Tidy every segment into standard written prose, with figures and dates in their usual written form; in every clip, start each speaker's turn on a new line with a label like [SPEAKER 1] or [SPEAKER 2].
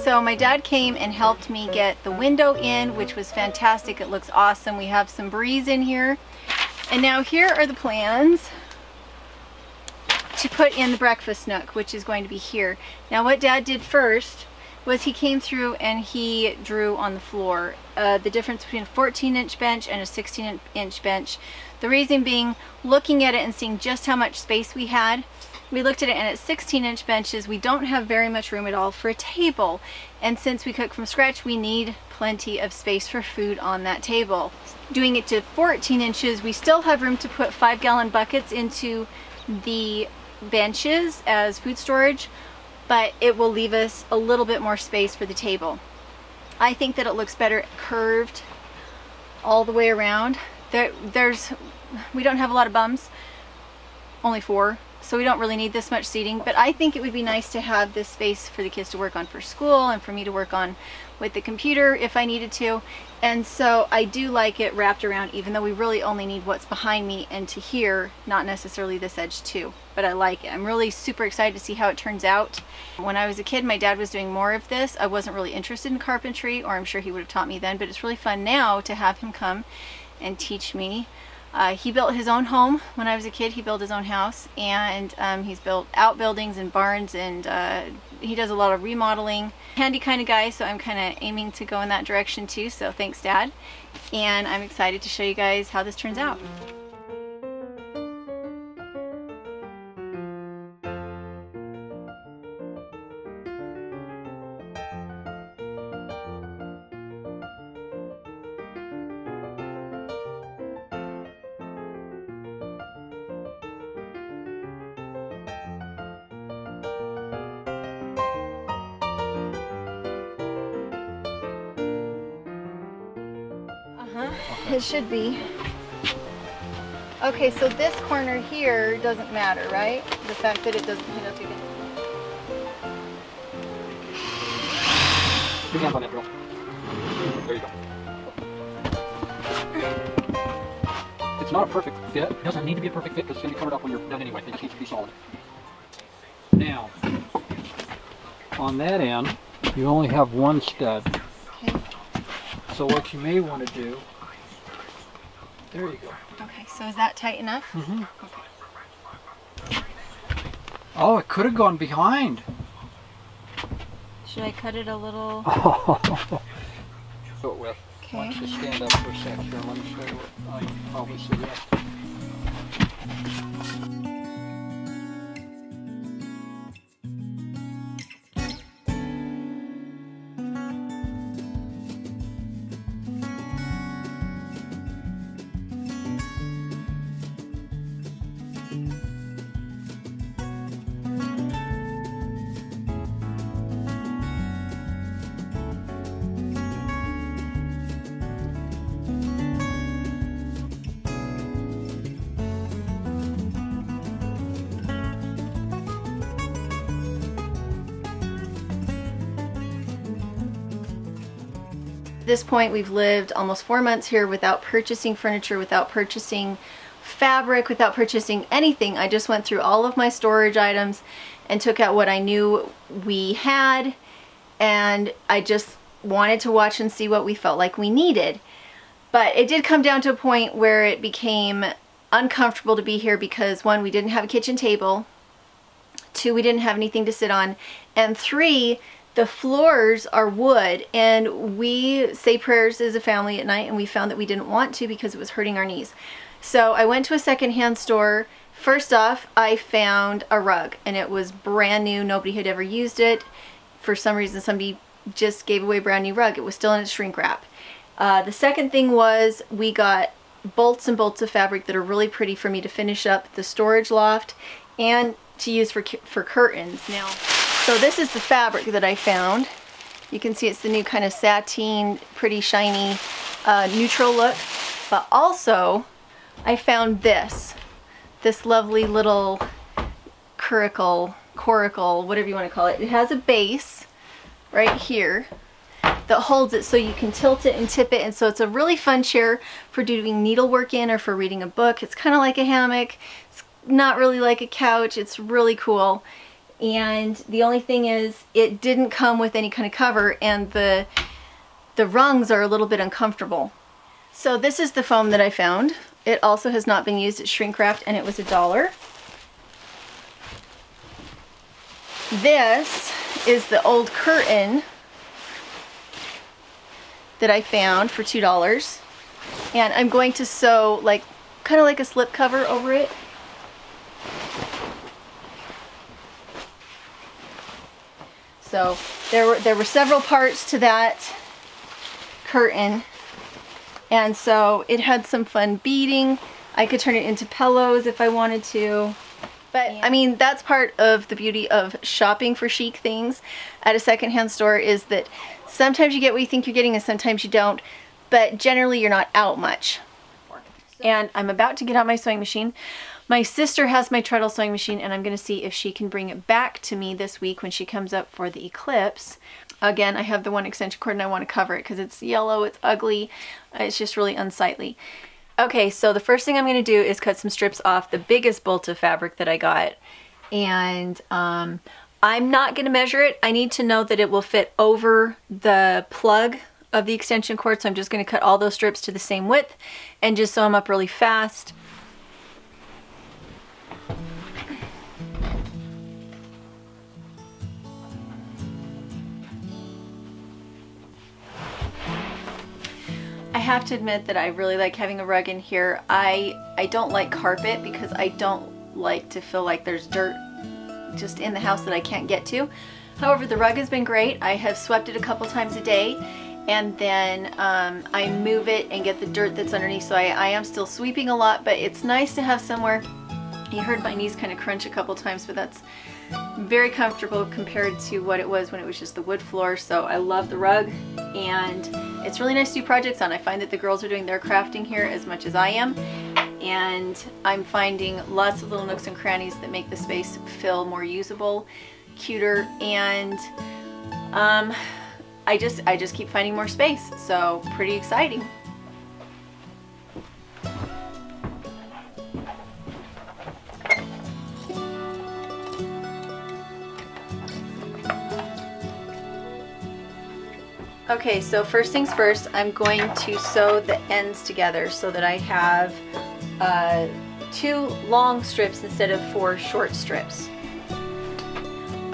[SPEAKER 1] So my dad came and helped me get the window in, which was fantastic. It looks awesome. We have some breeze in here. And now here are the plans to put in the breakfast nook, which is going to be here. Now what Dad did first was he came through and he drew on the floor the difference between a 14-inch bench and a 16-inch bench. The reason being, looking at it and seeing just how much space we had, we looked at it, and at 16-inch benches we don't have very much room at all for a table, and since we cook from scratch we need plenty of space for food on that table. Doing it to 14 inches, we still have room to put 5-gallon buckets into the benches as food storage, but it will leave us a little bit more space for the table. I think that it looks better curved all the way around. We don't have a lot of bums, only 4, so we don't really need this much seating, but I think it would be nice to have this space for the kids to work on for school and for me to work on with the computer if I needed to. And so I do like it wrapped around, even though we really only need what's behind me and to here, not necessarily this edge too, but I like it. I'm really super excited to see how it turns out. When I was a kid, my dad was doing more of this. I wasn't really interested in carpentry, or I'm sure he would have taught me then, but it's really fun now to have him come and teach me. He built his own home when I was a kid. He built his own house, and he's built outbuildings and barns, and he does a lot of remodeling. Handy kind of guy, so I'm kind of aiming to go in that direction too, so thanks Dad. And I'm excited to show you guys how this turns out. It should be. Okay, so this corner here doesn't matter, right? The fact that it doesn't hit up against.
[SPEAKER 2] Your hands on it, girl. There you go. It's not a perfect fit. It doesn't need to be a perfect fit because it's going to be covered up when you're done anyway. It just needs to be solid. Now, on that end, you only have one stud.
[SPEAKER 1] Okay.
[SPEAKER 2] So what you may want to do, there you go.
[SPEAKER 1] Okay, so is that tight enough?
[SPEAKER 2] Mm-hmm.
[SPEAKER 1] Okay.
[SPEAKER 2] Oh, it could have gone behind.
[SPEAKER 1] Should I cut it a little?
[SPEAKER 2] Go with.
[SPEAKER 1] Okay.
[SPEAKER 2] Why don't you stand up for a sec here? Let me show you what I probably suggest.
[SPEAKER 1] At this point, we've lived almost 4 months here without purchasing furniture, without purchasing fabric, without purchasing anything. I just went through all of my storage items and took out what I knew we had, and I just wanted to watch and see what we felt like we needed. But it did come down to a point where it became uncomfortable to be here because 1, we didn't have a kitchen table, 2, we didn't have anything to sit on, and 3, the floors are wood, and we say prayers as a family at night, and we found that we didn't want to because it was hurting our knees. So I went to a secondhand store. First off, I found a rug, and it was brand new. Nobody had ever used it. For some reason, somebody just gave away a brand new rug. It was still in its shrink wrap. The second thing was we got bolts and bolts of fabric that are really pretty for me to finish up the storage loft and to use for curtains. Now, so this is the fabric that I found. You can see it's the new kind of sateen, pretty shiny, neutral look. But also, I found this lovely little coracle, whatever you want to call it. It has a base right here that holds it so you can tilt it and tip it, and so it's a really fun chair for doing needlework in or for reading a book. It's kind of like a hammock. It's not really like a couch. It's really cool. And the only thing is it didn't come with any kind of cover, and the rungs are a little bit uncomfortable. So this is the foam that I found. It also has not been used. It's shrink wrapped and it was $1. This is the old curtain that I found for $2. And I'm going to sew like kind of like a slip cover over it. So there were several parts to that curtain, and so it had some fun beading. I could turn it into pillows if I wanted to. But I mean, that's part of the beauty of shopping for chic things at a secondhand store, is that sometimes you get what you think you're getting and sometimes you don't, but generally you're not out much. And I'm about to get out my sewing machine. My sister has my treadle sewing machine, and I'm going to see if she can bring it back to me this week when she comes up for the eclipse. Again, I have the one extension cord and I want to cover it because it's yellow, it's ugly, it's just really unsightly. Okay, so the first thing I'm going to do is cut some strips off the biggest bolt of fabric that I got. And I'm not going to measure it. I need to know that it will fit over the plug of the extension cord, so I'm just going to cut all those strips to the same width and just sew them up really fast. I have to admit that I really like having a rug in here. I don't like carpet because I don't like to feel like there's dirt just in the house that I can't get to. However, the rug has been great. I have swept it a couple times a day, and then I move it and get the dirt that's underneath, so I am still sweeping a lot, but it's nice to have somewhere. You heard my knees kind of crunch a couple times, but that's very comfortable compared to what it was when it was just the wood floor. So I love the rug, and it's really nice to do projects on. I find that the girls are doing their crafting here as much as I am, and I'm finding lots of little nooks and crannies that make the space feel more usable, cuter, and I just keep finding more space, so pretty exciting. Okay, so first things first, I'm going to sew the ends together so that I have 2 long strips instead of 4 short strips.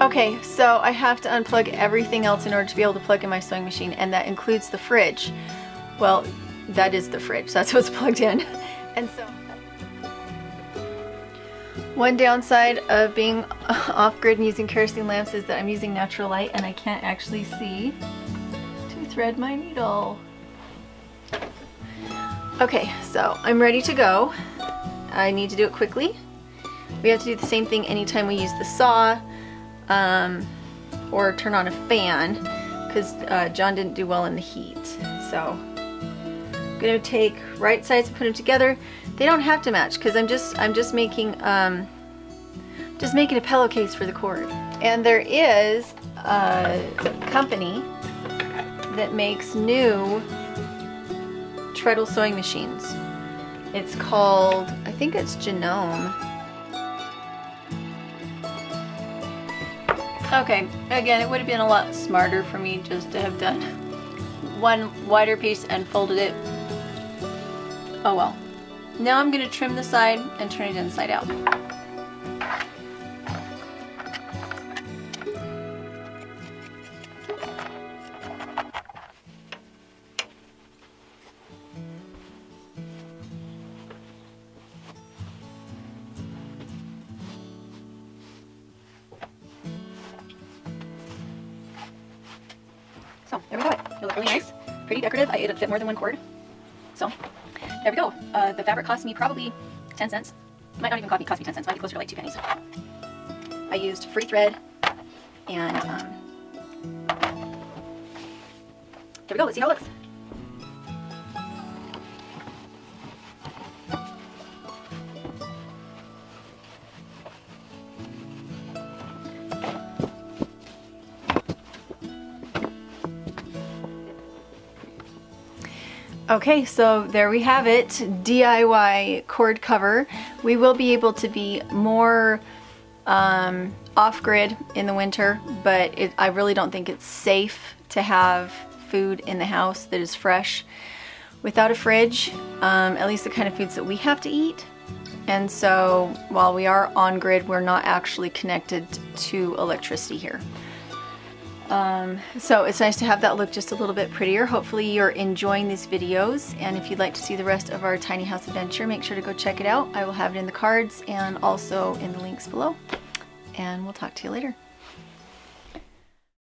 [SPEAKER 1] Okay, so I have to unplug everything else in order to be able to plug in my sewing machine, and that includes the fridge. Well, that is the fridge, that's what's plugged in. And so, one downside of being off-grid and using kerosene lamps is that I'm using natural light and I can't actually see to thread my needle. Okay, so I'm ready to go. I need to do it quickly. We have to do the same thing anytime we use the saw or turn on a fan, because John didn't do well in the heat. So I'm gonna take right sides and put them together. They don't have to match because I'm just making a pillowcase for the cord. And there is a company that makes new treadle sewing machines. It's called, I think it's Genome. Okay, again, it would have been a lot smarter for me just to have done one wider piece and folded it. Oh well. Now I'm going to trim the side and turn it inside out. So there we go. It'll look really nice, pretty decorative. It'll fit more than one cord. So there we go. The fabric cost me probably 10 cents. Might not even cost me 10 cents. Might be closer to like 2 pennies. I used free thread, and there we go. Let's see how it looks. Okay, so there we have it, DIY cord cover. We will be able to be more off-grid in the winter, but I really don't think it's safe to have food in the house that is fresh without a fridge, at least the kind of foods that we have to eat. And so while we are on grid, we're not actually connected to electricity here. So it's nice to have that look just a little bit prettier. Hopefully you're enjoying these videos, and if you'd like to see the rest of our tiny house adventure, make sure to go check it out. I will have it in the cards and also in the links below, and we'll talk to you later.